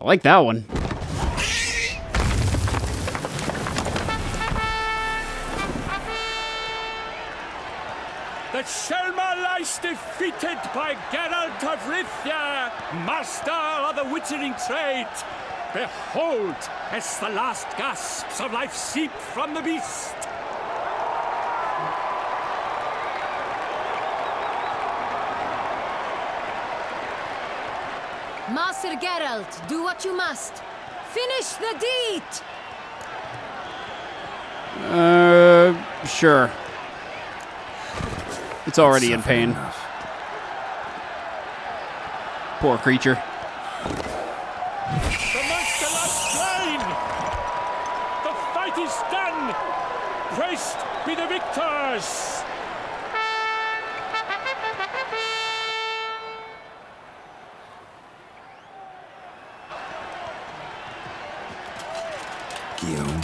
I like that one. The Shelma lies defeated by Geralt of Rithia, master of the witchering trade. Behold, as the last gasps of life seep from the beast. Master Geralt, do what you must. Finish the deed! Sure. It's already in pain. Enough. Poor creature. The monster lies slain! The fight is done! Praised be the victors! Guillaume,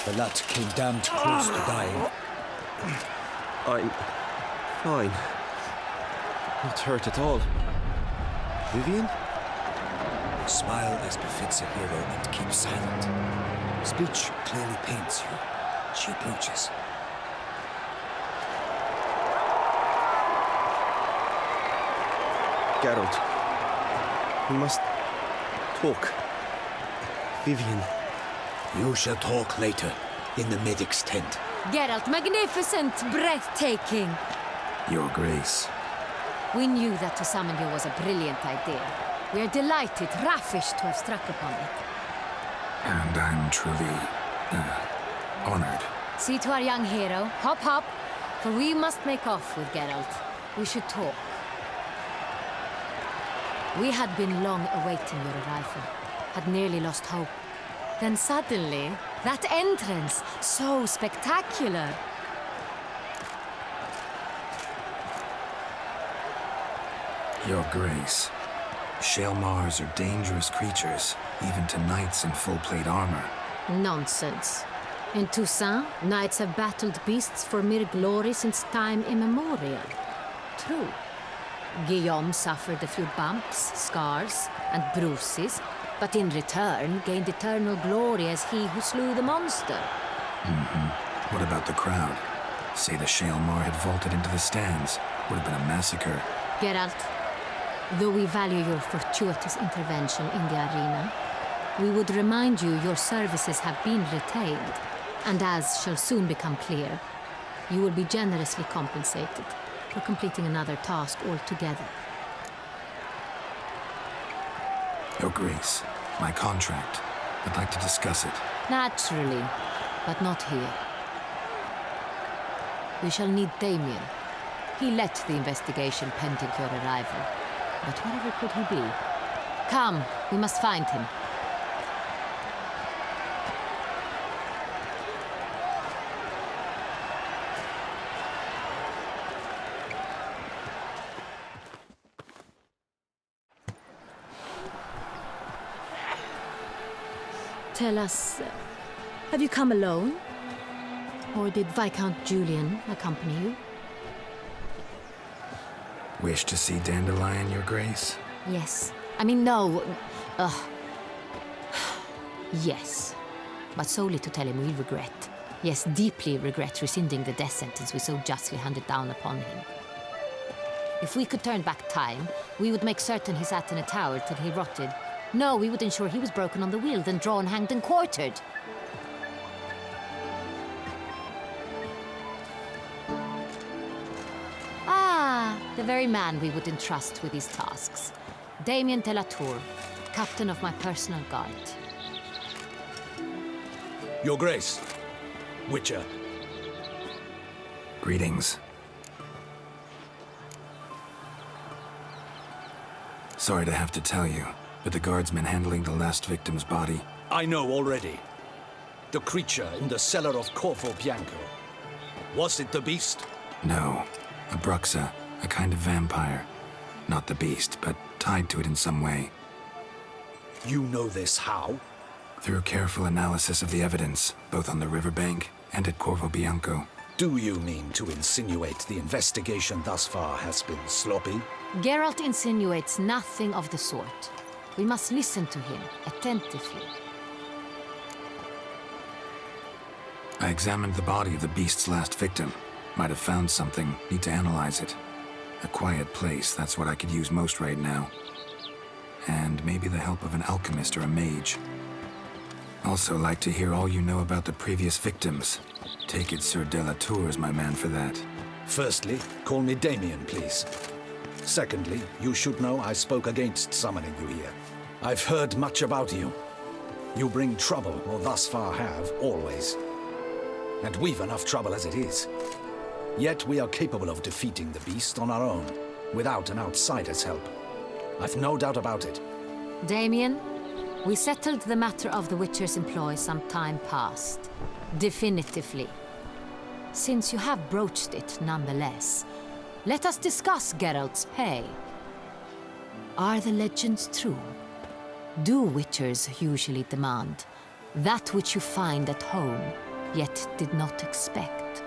The lad came damned close to dying. I'm fine. Not hurt at all. Vivian? Smile as befits a hero and keep silent. Speech clearly paints you. She approaches. Geralt. We must talk. Vivian. You shall talk later, in the medic's tent. Geralt, magnificent, breathtaking. Your Grace. We knew that to summon you was a brilliant idea. We are delighted, ravished to have struck upon it. And I'm truly, honored. See to our young hero. Hop, hop. For we must make off with Geralt. We should talk. We had been long awaiting your arrival. Had nearly lost hope. Then suddenly, that entrance, so spectacular. Your Grace. Shelmars are dangerous creatures, even to knights in full plate armor. Nonsense. In Toussaint, knights have battled beasts for mere glory since time immemorial. True. Guillaume suffered a few bumps, scars, and bruises, but in return gained eternal glory as he who slew the monster. What about the crowd? Say the Shelmar had vaulted into the stands. Would have been a massacre. Geralt, though we value your fortuitous intervention in the arena, we would remind you your services have been retained, and as shall soon become clear, you will be generously compensated for completing another task altogether. Your Grace, my contract. I'd like to discuss it. Naturally, but not here. We shall need Damien. He led the investigation pending your arrival. But wherever could he be? Come, we must find him. Tell us, have you come alone? Or did Viscount Julian accompany you? Wish to see Dandelion, Your Grace? Yes. I mean, no. Yes. But solely to tell him we regret. Yes, deeply regret rescinding the death sentence we so justly handed down upon him. If we could turn back time, we would make certain he sat in a tower till he rotted. No, we would ensure he was broken on the wheel, then drawn, hanged, and quartered. Ah, the very man we would entrust with these tasks. Damien de la Tour, captain of my personal guard. Your Grace. Witcher. Greetings. Sorry to have to tell you, but the guardsmen handling the last victim's body... I know already. The creature in the cellar of Corvo Bianco. Was it the beast? No. A Bruxa, a kind of vampire. Not the beast, but tied to it in some way. You know this how? Through careful analysis of the evidence, both on the riverbank and at Corvo Bianco. Do you mean to insinuate the investigation thus far has been sloppy? Geralt insinuates nothing of the sort. We must listen to him attentively. I examined the body of the beast's last victim. Might have found something. Need to analyze it. A quiet place, that's what I could use most right now. And maybe the help of an alchemist or a mage. Also like to hear all you know about the previous victims. Take it Sir de la Tour is my man for that. Firstly, call me Damien, please. Secondly, you should know I spoke against summoning you here. I've heard much about you. You bring trouble, or thus far have, always. And we've enough trouble as it is. Yet we are capable of defeating the beast on our own, without an outsider's help. I've no doubt about it. Damien, we settled the matter of the Witcher's employ some time past. Definitively. Since you have broached it nonetheless, let us discuss Geralt's pay. Are the legends true? Do Witchers usually demand that which you find at home, yet did not expect?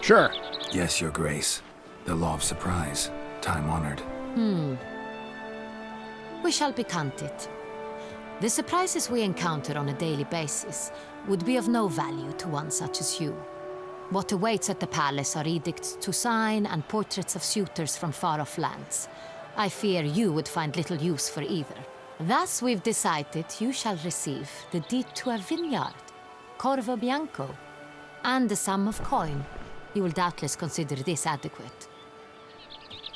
Sure. Yes, Your Grace. The law of surprise. Time-honored. We shall be candid. The surprises we encounter on a daily basis would be of no value to one such as you. What awaits at the palace are edicts to sign and portraits of suitors from far-off lands. I fear you would find little use for either. Thus, we've decided you shall receive the deed to a vineyard, Corvo Bianco, and the sum of coin. You will doubtless consider this adequate.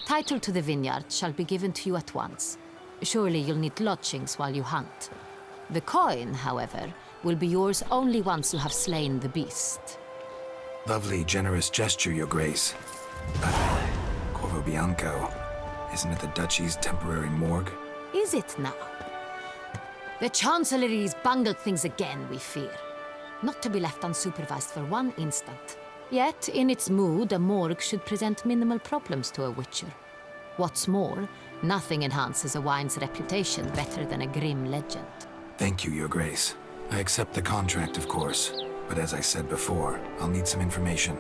Title to the vineyard shall be given to you at once. Surely you'll need lodgings while you hunt. The coin, however, will be yours only once you have slain the beast. Lovely, generous gesture, Your Grace. But Corvo Bianco, isn't it the Duchy's temporary morgue? Is it now? The Chancellery's bungled things again, we fear. Not to be left unsupervised for one instant. Yet, in its mood, a morgue should present minimal problems to a Witcher. What's more, nothing enhances a wine's reputation better than a grim legend. Thank you, Your Grace. I accept the contract, of course. But as I said before, I'll need some information.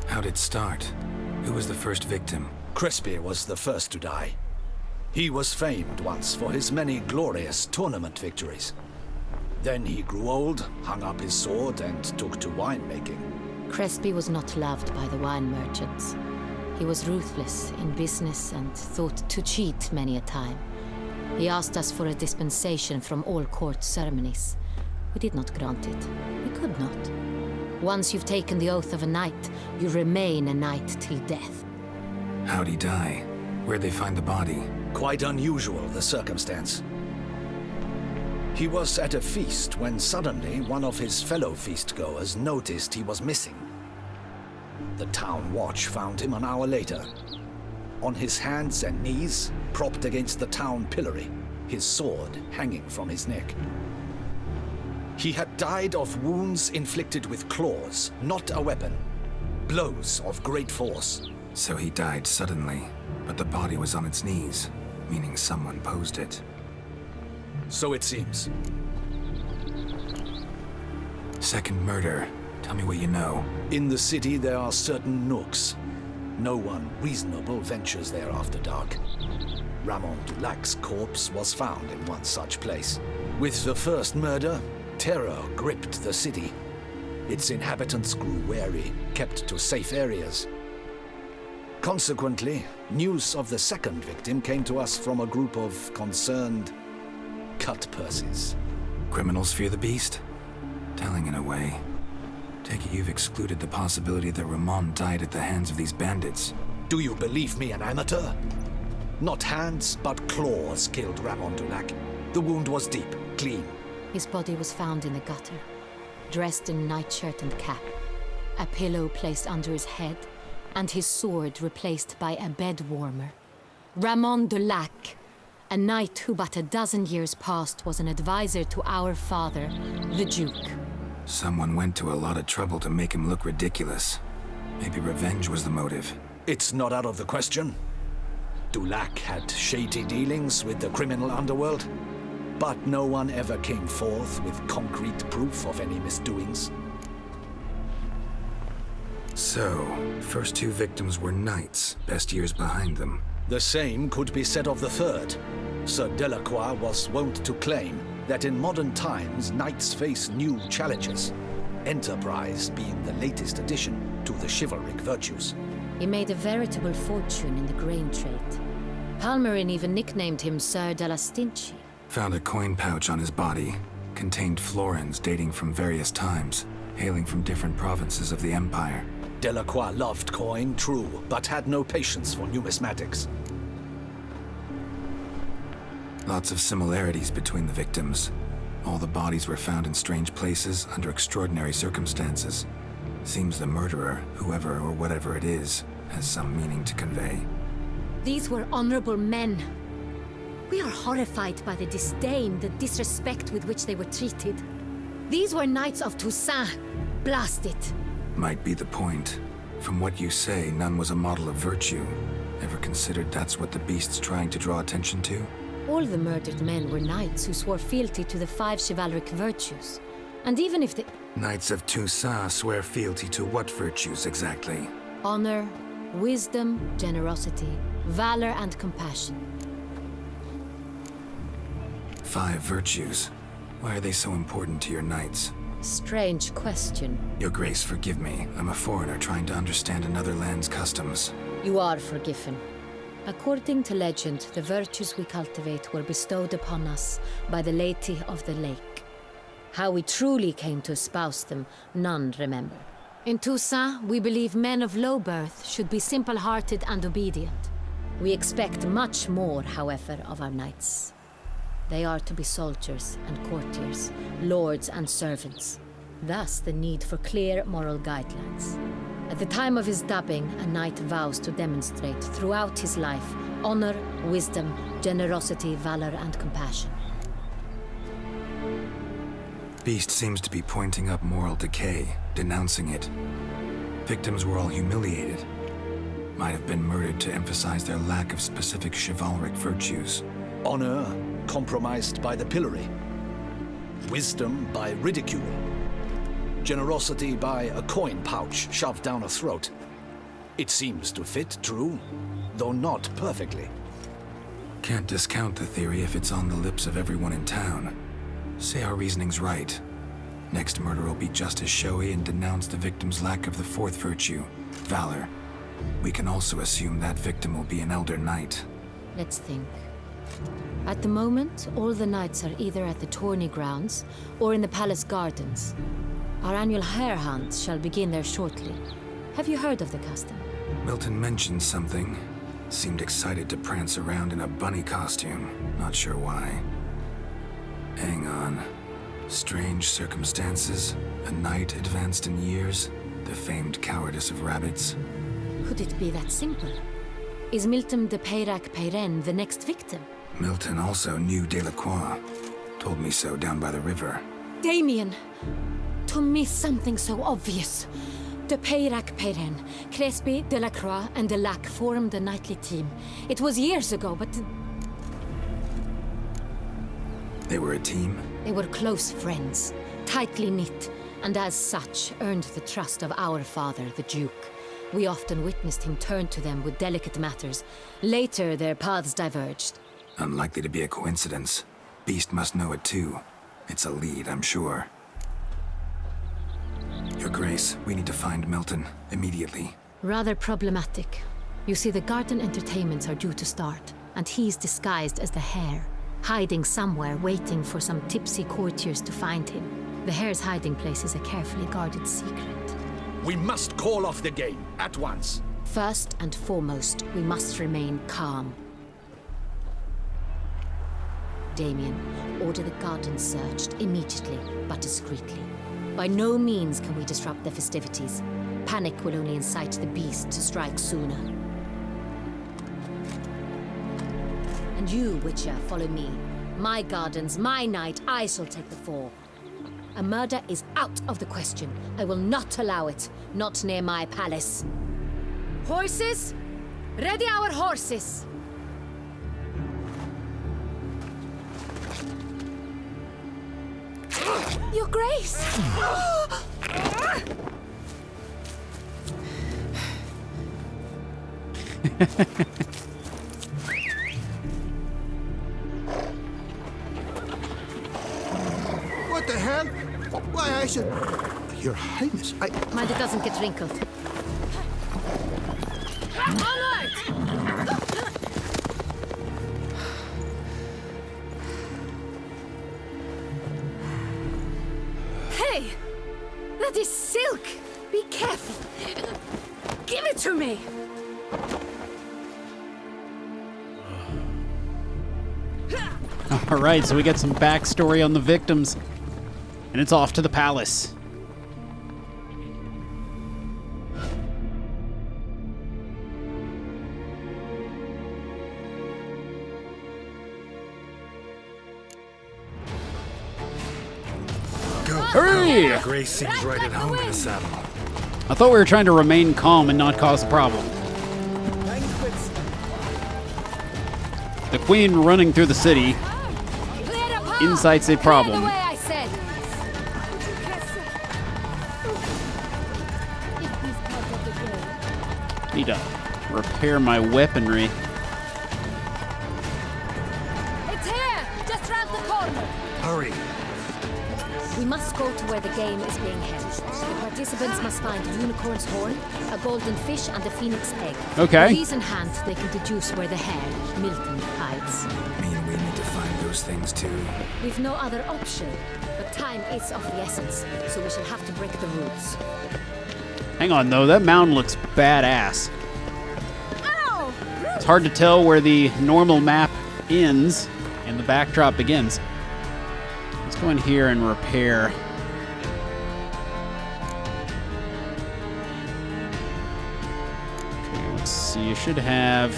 How'd it start? Who was the first victim? Crespy was the first to die. He was famed once for his many glorious tournament victories. Then he grew old, hung up his sword, and took to winemaking. Crespy was not loved by the wine merchants. He was ruthless in business and thought to cheat many a time. He asked us for a dispensation from all court ceremonies. We did not grant it. We could not. Once you've taken the oath of a knight, you remain a knight till death. How'd he die? Where'd they find the body? Quite unusual, the circumstance. He was at a feast when suddenly one of his fellow feastgoers noticed he was missing. The town watch found him an hour later. On his hands and knees, propped against the town pillory, his sword hanging from his neck. He had died of wounds inflicted with claws, not a weapon. Blows of great force. So he died suddenly, but the body was on its knees, meaning someone posed it. So it seems. Second murder. Tell me what you know. In the city there are certain nooks. No one reasonable ventures there after dark. Ramon Dulac's corpse was found in one such place. With the first murder, terror gripped the city. Its inhabitants grew wary, kept to safe areas. Consequently, news of the second victim came to us from a group of concerned cut-purses. Criminals fear the beast? Telling in a way. Take it you've excluded the possibility that Ramon died at the hands of these bandits. Do you believe me an amateur? Not hands, but claws killed Ramon Dulac. The wound was deep, clean. His body was found in the gutter, dressed in nightshirt and cap, a pillow placed under his head, and his sword replaced by a bed warmer. Ramon Dulac, a knight who but a dozen years past was an advisor to our father, the Duke. Someone went to a lot of trouble to make him look ridiculous. Maybe revenge was the motive. It's not out of the question. Dulac had shady dealings with the criminal underworld, but no one ever came forth with concrete proof of any misdoings. So, first two victims were knights, best years behind them. The same could be said of the third. Sir Delacroix was wont to claim that in modern times knights face new challenges, enterprise being the latest addition to the chivalric virtues. He made a veritable fortune in the grain trade. Palmerin even nicknamed him Sir de la Stinchi. Found a coin pouch on his body. Contained florins dating from various times, hailing from different provinces of the Empire. Delacroix loved coin, true, but had no patience for numismatics. Lots of similarities between the victims. All the bodies were found in strange places under extraordinary circumstances. Seems the murderer, whoever or whatever it is, has some meaning to convey. These were honorable men. We are horrified by the disdain, the disrespect with which they were treated. These were knights of Toussaint. Blast it. Might be the point. From what you say, none was a model of virtue. Ever considered that's what the beast's trying to draw attention to? All the murdered men were knights who swore fealty to the 5 chivalric virtues. And even if the Knights of Toussaint swear fealty to what virtues exactly? honor, wisdom, generosity, valor, and compassion. 5 virtues. Why are they so important to your knights? Strange question. Your Grace, forgive me. I'm a foreigner trying to understand another land's customs. You are forgiven. According to legend, the virtues we cultivate were bestowed upon us by the Lady of the Lake. How we truly came to espouse them, none remember. In Toussaint, we believe men of low birth should be simple-hearted and obedient. We expect much more, however, of our knights. They are to be soldiers and courtiers, lords and servants. Thus, the need for clear moral guidelines. At the time of his dubbing, a knight vows to demonstrate throughout his life honor, wisdom, generosity, valor, and compassion. Beast seems to be pointing up moral decay, denouncing it. Victims were all humiliated. Might have been murdered to emphasize their lack of specific chivalric virtues. Honor compromised by the pillory. Wisdom by ridicule. Generosity by a coin pouch shoved down a throat. It seems to fit, true, though not perfectly. Can't discount the theory if it's on the lips of everyone in town. Say our reasoning's right. Next murder will be just as showy and denounce the victim's lack of the 4th virtue, valor. We can also assume that victim will be an elder knight. Let's think. At the moment, all the knights are either at the tourney grounds or in the palace gardens. Our annual hare hunt shall begin there shortly. Have you heard of the custom? Milton mentioned something. Seemed excited to prance around in a bunny costume. Not sure why. Hang on. Strange circumstances. A knight advanced in years. The famed cowardice of rabbits. Could it be that simple? Is Milton de Peyrac-Peyren the next victim? Milton also knew Delacroix. Told me so down by the river. Damien! To miss something so obvious. De Peyrac-Peyren, Crespi, Delacroix, and Delac formed a knightly team. It was years ago, but They were a team? they were close friends, tightly knit, and as such earned the trust of our father, the Duke. We often witnessed him turn to them with delicate matters. Later, their paths diverged. Unlikely to be a coincidence. Beast must know it too. It's a lead, I'm sure. Your Grace, we need to find Milton, immediately. Rather problematic. You see, the garden entertainments are due to start, and he's disguised as the hare, hiding somewhere, waiting for some tipsy courtiers to find him. The hare's hiding place is a carefully guarded secret. We must call off the game, at once. First and foremost, we must remain calm. Damien, order the garden searched immediately, but discreetly. By no means can we disrupt the festivities. Panic will only incite the beast to strike sooner. And you, Witcher, follow me. My gardens, my night, I shall take the fall. A murder is out of the question. I will not allow it. Not near my palace. Horses? Ready our horses! Your Grace! What the hell? Why, I should... Your Highness, Mind it doesn't get wrinkled. Hey! That is silk! Be careful! Give it to me! All right, so we get some backstory on the victims, and it's off to the palace. Hurry! Grace seems right at home in the saddle. I thought we were trying to remain calm and not cause a problem. The queen running through the city incites a problem. The way I said. Need to repair my weaponry. It's here! Just round the corner! Hurry! We must go to where the game is being held. The participants must find a unicorn's horn, a golden fish, and a phoenix egg. Okay. With these in hand, they can deduce where the hare, Milton, hides. Mean we need to find those things too. We've no other option, but time is of the essence, so we shall have to break the rules. Hang on, though. That mound looks badass. It's hard to tell where the normal map ends and the backdrop begins. Let's go in here and repair. Okay, let's see. You should have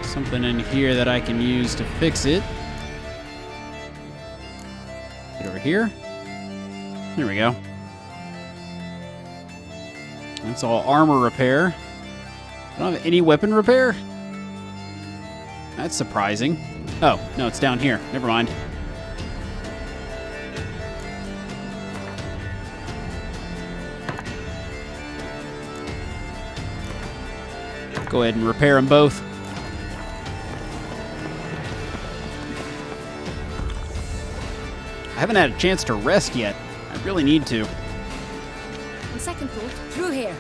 something in here that I can use to fix it. Get over here. There we go. That's all armor repair. I don't have any weapon repair? That's surprising. Oh, no, it's down here. Never mind. Go ahead and repair them both. I haven't had a chance to rest yet. I really need to. On second thought, through here.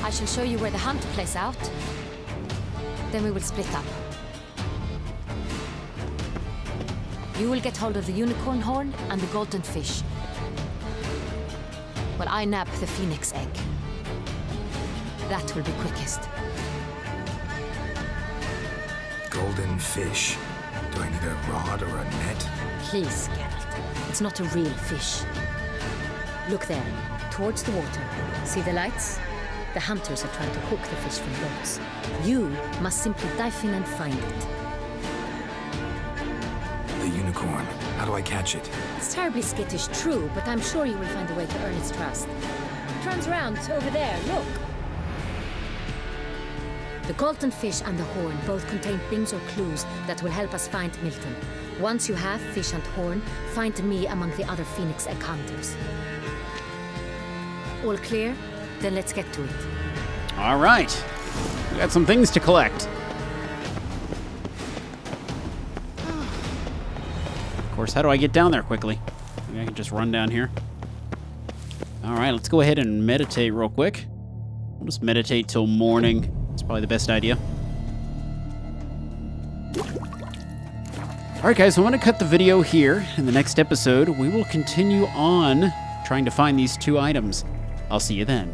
I shall show you where the hunt plays out. Then we will split up. You will get hold of the unicorn horn and the golden fish, while I nab the phoenix egg. That will be quickest. Golden fish. Do I need a rod or a net? Please, Geralt. It's not a real fish. Look there, towards the water. See the lights? The hunters are trying to hook the fish from boats. You must simply dive in and find it. The unicorn. How do I catch it? It's terribly skittish, true, but I'm sure you will find a way to earn its trust. Turns around, over there, look. The golden fish and the horn both contain things or clues that will help us find Milton. Once you have fish and horn, find me among the other phoenix egg hunters. All clear? Then let's get to it. All right. We got some things to collect. Of course, how do I get down there quickly? Maybe I can just run down here. All right, let's go ahead and meditate real quick. We'll just meditate till morning. It's probably the best idea. All right, guys, so I'm going to cut the video here. In the next episode, we will continue on trying to find these two items. I'll see you then.